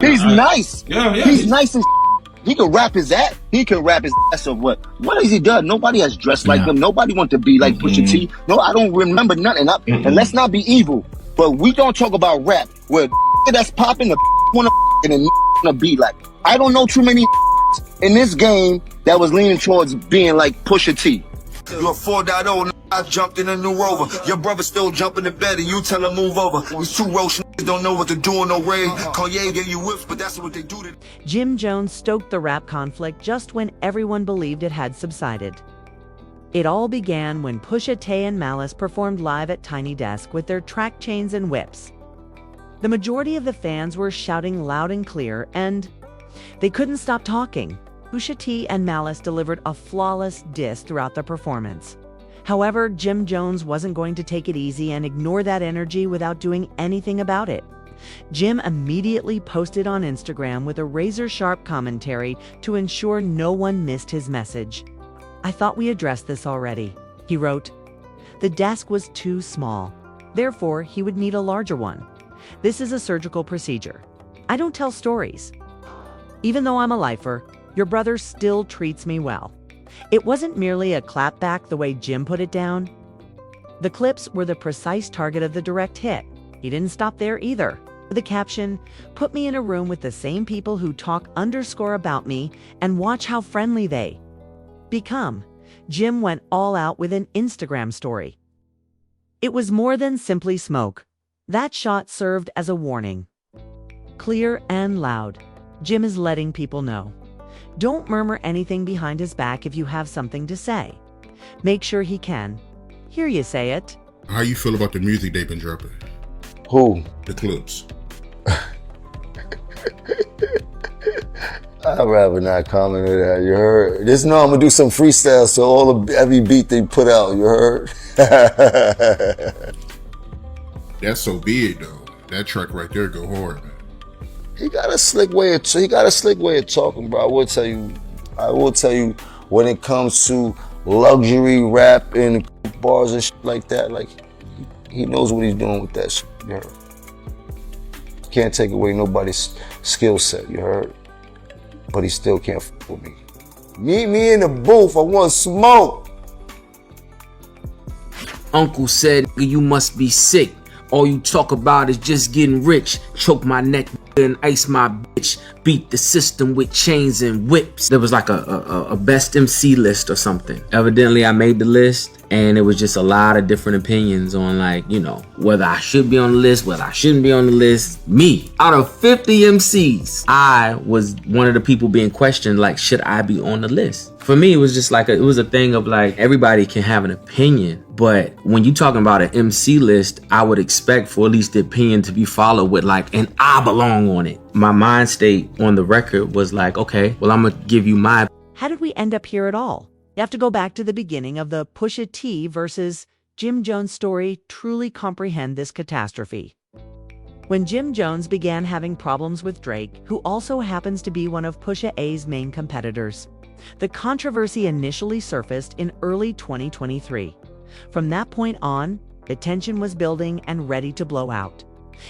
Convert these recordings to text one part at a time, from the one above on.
He's nice. Yeah. He's nice and he can rap his ass. He can rap his ass off. What has he done? Nobody has dressed like him. Nobody want to be like Pusha T. No, I don't remember nothing. And let's not be evil, but we don't talk about rap where that's popping the wanna and wanna be like. I don't know too many in this game that was leaning towards being like Pusha T. You're a 4.0, I jumped in a new Rover. Your brother still jumping in bed and you tell him move over. These two roach niggas don't know what to do on no raid. Kanye gave you whips, but that's what they do to. Jim Jones stoked the rap conflict just when everyone believed it had subsided. It all began when Pusha T and Malice performed live at Tiny Desk with their track chains and whips. The majority of the fans were shouting loud and clear, and they couldn't stop talking. Pusha T and Malice delivered a flawless diss throughout the performance. However, Jim Jones wasn't going to take it easy and ignore that energy without doing anything about it. Jim immediately posted on Instagram with a razor-sharp commentary to ensure no one missed his message. "I thought we addressed this already," he wrote. "The desk was too small. Therefore, he would need a larger one. This is a surgical procedure. I don't tell stories. Even though I'm a lifer, your brother still treats me well." It wasn't merely a clapback the way Jim put it down. The clips were the precise target of the direct hit. He didn't stop there either. With the caption, "Put me in a room with the same people who talk underscore about me and watch how friendly they become." Jim went all out with an Instagram story. It was more than simply smoke. That shot served as a warning. Clear and loud, Jim is letting people know. Don't murmur anything behind his back if you have something to say. Make sure he can hear you say it. How you feel about the music they've been dropping? Who? The clips. I'd rather not comment on that, you heard? Just know I'm gonna do some freestyle, so every beat they put out, you heard? That's so big though. That track right there go hard, man. He got a slick way of talking, bro. I will tell you when it comes to luxury rap and bars and shit like that, like he knows what he's doing with that shit, you heard? Can't take away nobody's skill set, you heard? But he still can't f with me. Meet me in the booth, I want smoke. Uncle said, "You must be sick. All you talk about is just getting rich. Choke my neck and ice my bitch. Beat the system with chains and whips." There was like a best MC list or something. Evidently, I made the list, and it was just a lot of different opinions on, like, you know, whether I should be on the list, whether I shouldn't be on the list. Me, out of 50 MCs, I was one of the people being questioned, like, should I be on the list? For me, it was just like, it was a thing of like, everybody can have an opinion, but when you talking about an MC list, I would expect for at least the opinion to be followed with like, and I belong on it. My mind state on the record was like, okay, well, I'm gonna give you my. How did we end up here at all? You have to go back to the beginning of the Pusha T versus Jim Jones story to truly comprehend this catastrophe. When Jim Jones began having problems with Drake, who also happens to be one of Pusha A's main competitors, the controversy initially surfaced in early 2023. From that point on, the tension was building and ready to blow out.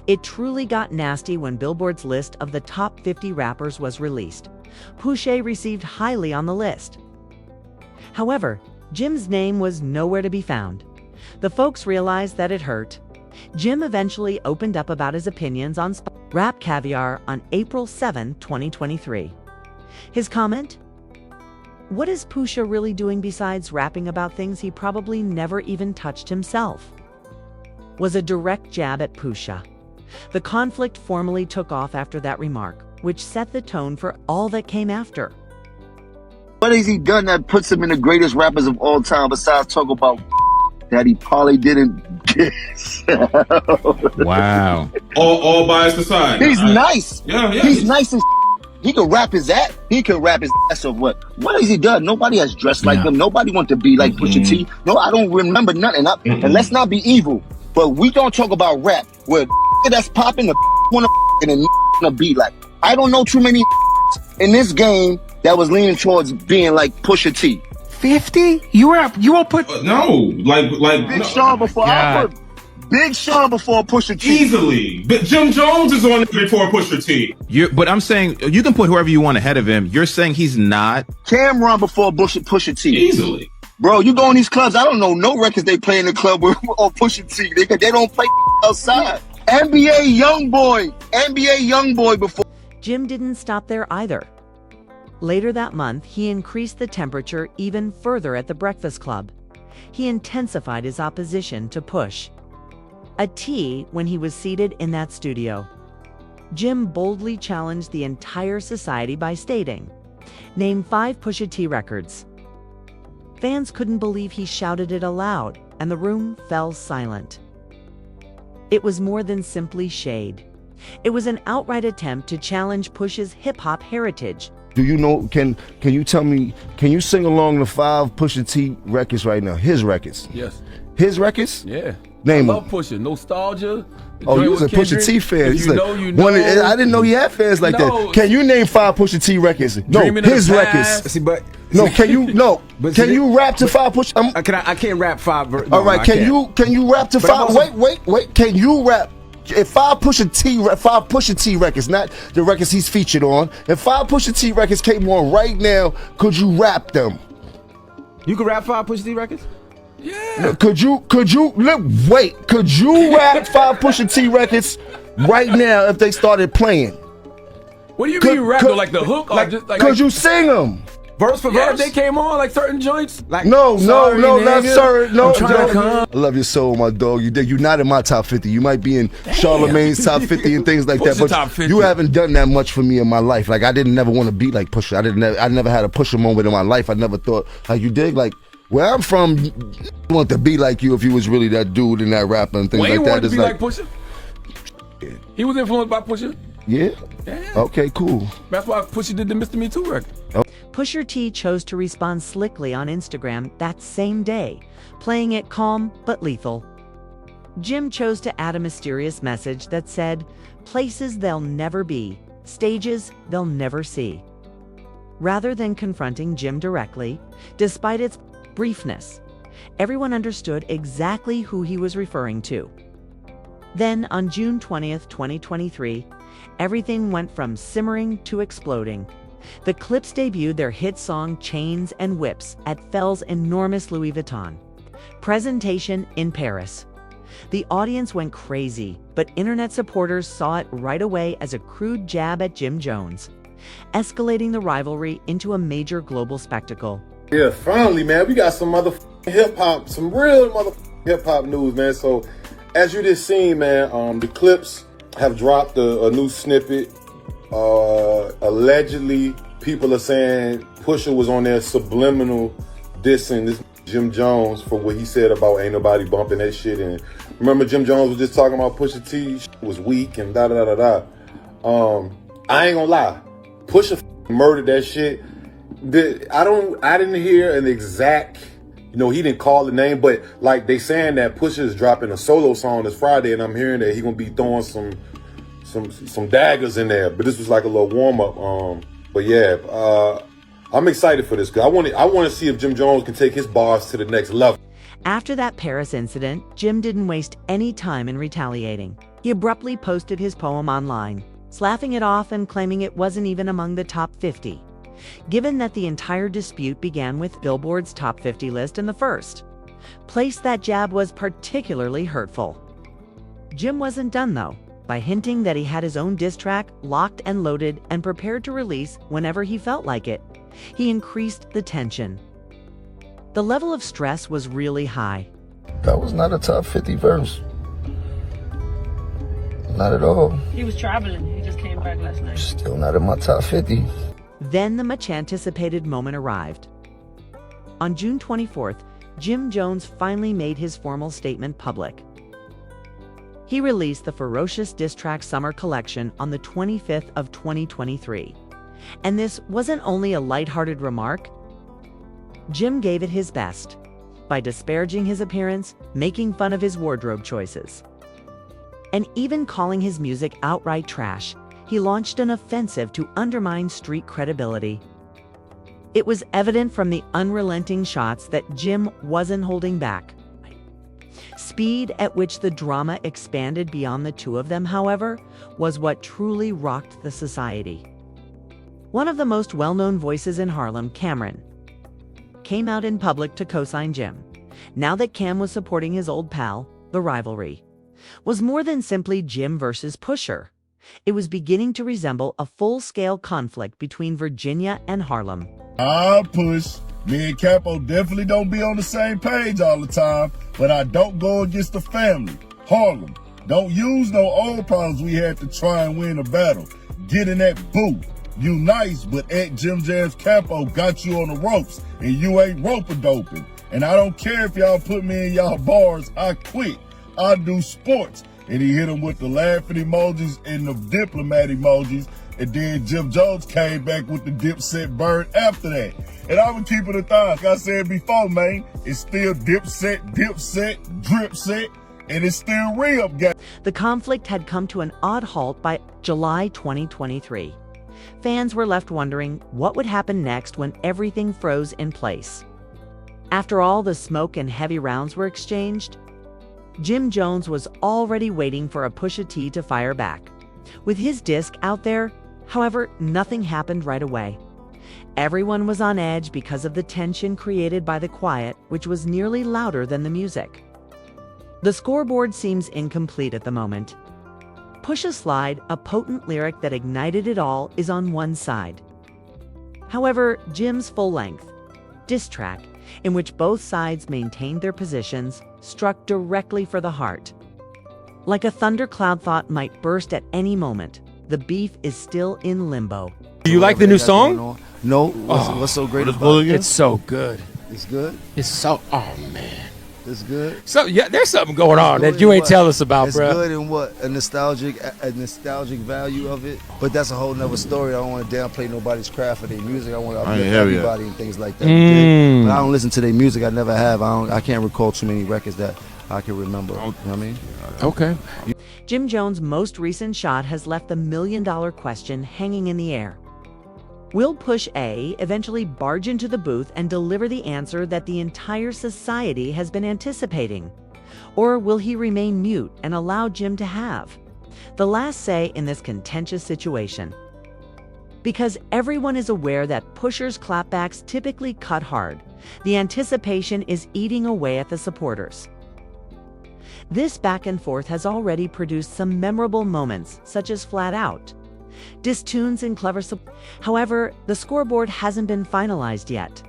It truly got nasty when Billboard's list of the top 50 rappers was released. Pusha received highly on the list. However, Jim's name was nowhere to be found. The folks realized that it hurt. Jim eventually opened up about his opinions on Rap Caviar on April 7, 2023. His comment? What is Pusha really doing besides rapping about things he probably never even touched himself? Was a direct jab at Pusha. The conflict formally took off after that remark, which set the tone for all that came after. What has he done that puts him in the greatest rappers of all time besides talk about that he probably didn't kiss? Wow. All bias aside. He's nice. Yeah. He's nice and he can rap his ass. He can rap his ass off. What has he done? Nobody has dressed like him. Nobody want to be like Pusha T. No, I don't remember nothing. And let's not be evil, but we don't talk about rap where that's popping the wanna and wanna be like. I don't know too many in this game that was leaning towards being like Pusha T. 50? You won't put No, like Big Sean before I put Big Sean before Pusha T. Easily. But Jim Jones is on it before Pusha T. But I'm saying you can put whoever you want ahead of him. You're saying he's not. Cameron before Pusha T. Easily. Bro, you go in these clubs, I don't know no records they play in the club with or Pusha T. They don't play outside. NBA Youngboy before. Jim didn't stop there either. Later that month, he increased the temperature even further at the Breakfast Club. He intensified his opposition to Push. A T when he was seated in that studio. Jim boldly challenged the entire society by stating, "Name 5 Pusha T records." Fans couldn't believe he shouted it aloud, and the room fell silent. It was more than simply shade. It was an outright attempt to challenge Push's hip-hop heritage. Do you know, can you tell me, can you sing along the 5 Pusha T records right now? His records. Yes. His records? Yeah. Name I love them. Pusha. Nostalgia. Oh, you was a Pusha T fan. If He's you like, know, you know. I didn't know he had fans like No. that. Can you name 5 Pusha T records? No, Dreaming of his the records. Past. See, but No, can you But can see, you rap to 5 Pusha? I can't rap 5. No, All right, I can can't. you rap to But 5? I'm also- Wait. Can you rap? If 5 Pusha T records, not the records he's featured on, if 5 Pusha T records came on right now, could you rap them? You can rap 5 Pusha T records? Yeah. Could you wait? Could you rap 5 Pusha T records right now if they started playing? What do you mean rap though? Like the hook? like- or just like Could you sing them? Verse for Yes. verse? They came on like certain joints. Like, No, not nigga. sir. No, I'm trying to come. I love your soul, my dog. You're not in my top 50. You might be in Charlemagne's top 50 and things like that, Pusha top but 50. you haven't done that much for me in my life. Like I didn't never want to be like Pusha. I never had a Pusha moment in my life. I never thought like you dig. Like where I'm from, you want to be like you if you was really that dude and that rapper and things Wayne like that. wanted to It's be like Pusha. He was influenced by Pusha. yeah. Yeah. Okay, cool. That's why Pusha did the Mr. Me Too record. Pusha T chose to respond slickly on Instagram that same day, playing it calm but lethal. Jim chose to add a mysterious message that said, "Places they'll never be, stages they'll never see." Rather than confronting Jim directly, despite its briefness, everyone understood exactly who he was referring to. Then, on June 20th, 2023, everything went from simmering to exploding. The Clips debuted their hit song Chains and Whips at Fell's enormous Louis Vuitton presentation in Paris. The audience went crazy, but internet supporters saw it right away as a crude jab at Jim Jones, escalating the rivalry into a major global spectacle. Yeah, finally, man, we got some motherfucking hip hop, some real motherfucking hip hop news, man. So, as you just seen, man, the Clips have dropped a new snippet. Allegedly, people are saying Pusha was on there subliminal dissing this Jim Jones for what he said about ain't nobody bumping that shit. And remember, Jim Jones was just talking about Pusha T was weak and da da da da da. I ain't gonna lie, Pusha murdered that shit. I didn't hear an exact, he didn't call the name, but like they saying that Pusha is dropping a solo song this Friday, and I'm hearing that he gonna be throwing some daggers in there. But this was like a little warm up. But yeah, I'm excited for this because I want to see if Jim Jones can take his bars to the next level. After that Paris incident, Jim didn't waste any time in retaliating. He abruptly posted his poem online, sloughing it off and claiming it wasn't even among the top 50. Given that the entire dispute began with Billboard's top 50 list in the first place, that jab was particularly hurtful. Jim wasn't done though, by hinting that he had his own diss track locked and loaded and prepared to release whenever he felt like it. He increased the tension. The level of stress was really high. That was not a top 50 verse. Not at all. He was traveling. He just came back last night. Still not in my top 50. Then the much-anticipated moment arrived. On June 24th, Jim Jones finally made his formal statement public. He released the ferocious diss track Summer Collection on the 25th of 2023. And this wasn't only a lighthearted remark. Jim gave it his best by disparaging his appearance, making fun of his wardrobe choices, and even calling his music outright trash. He launched an offensive to undermine street credibility. It was evident from the unrelenting shots that Jim wasn't holding back. Speed at which the drama expanded beyond the two of them, however, was what truly rocked the society. One of the most well-known voices in Harlem, Cameron, came out in public to co-sign Jim. Now that Cam was supporting his old pal, the rivalry was more than simply Jim versus Pusher. It was beginning to resemble a full-scale conflict between Virginia and Harlem. Push. Me and Capo definitely don't be on the same page all the time, but I don't go against the family. Harlem, don't use no old problems we had to try and win a battle. Get in that booth. You nice, but at Jim Jam's Capo got you on the ropes, and you ain't rope-a-doping. And I don't care if y'all put me in y'all bars, I quit. I do sports. And he hit him with the laughing emojis and the diplomat emojis. And then Jim Jones came back with the Dipset burn after that. And I'm gonna keep it 1,000. Like I said before, man, it's still Dipset, Dripset, and it's still real, guys. The conflict had come to an odd halt by July 2023. Fans were left wondering what would happen next when everything froze in place. After all the smoke and heavy rounds were exchanged, Jim Jones was already waiting for a Pusha T to fire back. With his disc out there, however, nothing happened right away. Everyone was on edge because of the tension created by the quiet, which was nearly louder than the music. The scoreboard seems incomplete at the moment. Pusha Slide, a potent lyric that ignited it all, is on one side. However, Jim's full-length diss track, in which both sides maintained their positions, struck directly for the heart. Like a thundercloud thought might burst at any moment, the beef is still in limbo. Do you like the new song? No. What's so great about it? It's so good. It's good? It's so, oh man. It's good? So yeah, there's something going on that you ain't tell us about, bro. It's good in what? A nostalgic value of it. But that's a whole nother story. I don't want to downplay nobody's craft or their music. I want to uplift everybody and things like that. But I don't listen to their music. I never have. I can't recall too many records that I can remember. You know what I mean? Okay. Jim Jones' most recent shot has left the million-dollar question hanging in the air. Will Push A eventually barge into the booth and deliver the answer that the entire society has been anticipating? Or will he remain mute and allow Jim to have the last say in this contentious situation? Because everyone is aware that Pusher's clapbacks typically cut hard, the anticipation is eating away at the supporters. This back and forth has already produced some memorable moments, such as Flat Out, diss tunes and clever However, the scoreboard hasn't been finalized yet.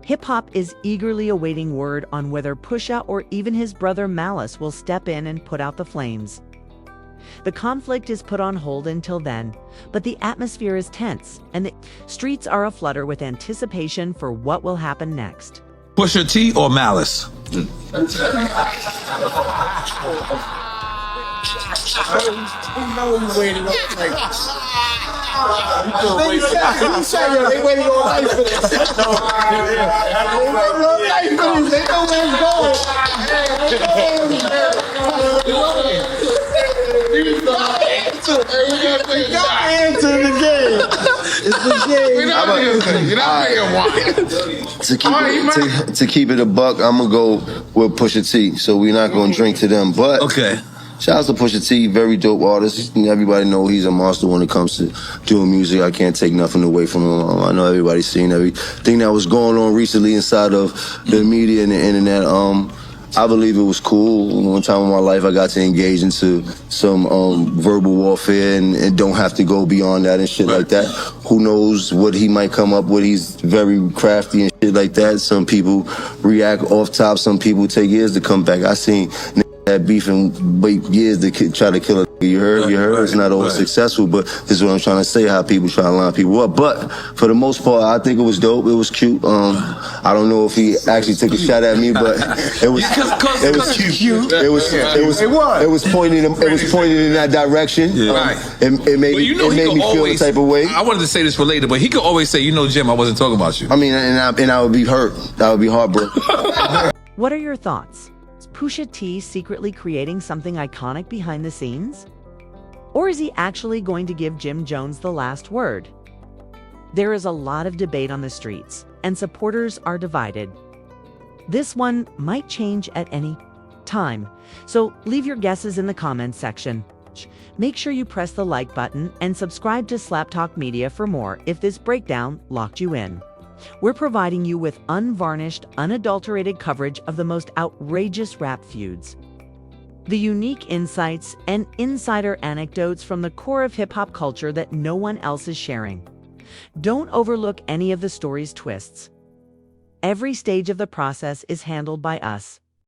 Hip-hop is eagerly awaiting word on whether Pusha or even his brother Malice will step in and put out the flames. The conflict is put on hold until then, but the atmosphere is tense, and the streets are aflutter with anticipation for what will happen next. Pusha T or Malice? They waiting all night for this. They waiting all night for this. They know where it's going. We got answer in the game. It's the game. You're not making To keep it a buck, I'm gonna go with Pusha T. So we're not gonna drink to them. But Okay. shout out to Pusha T, very dope artist. Everybody know he's a monster when it comes to doing music. I can't take nothing away from him. I know everybody's seen everything that was going on recently inside of the media and the internet. I believe it was cool. One time in my life, I got to engage into some verbal warfare and don't have to go beyond that and shit like that. Who knows what he might come up with? He's very crafty and shit like that. Some people react off top. Some people take years to come back. I seen that beef and wait years to try to kill a. You heard. It's not always successful, but this is what I'm trying to say. How people try to line people up. But for the most part, I think it was dope. It was cute. I don't know if he actually took a shot at me, but it was cute. It was pointing in that direction. Yeah. Right. It made me feel the type of way. I wanted to say this for later, but he could always say, "You know, Jim, I wasn't talking about you." I mean, and I would be hurt. That would be heartbroken. What are your thoughts? Is Pusha T secretly creating something iconic behind the scenes? Or is he actually going to give Jim Jones the last word? There is a lot of debate on the streets, and supporters are divided. This one might change at any time, so leave your guesses in the comments section. Make sure you press the like button and subscribe to Slap Talk Media for more if this breakdown locked you in. We're providing you with unvarnished, unadulterated coverage of the most outrageous rap feuds. The unique insights and insider anecdotes from the core of hip-hop culture that no one else is sharing. Don't overlook any of the story's twists. Every stage of the process is handled by us.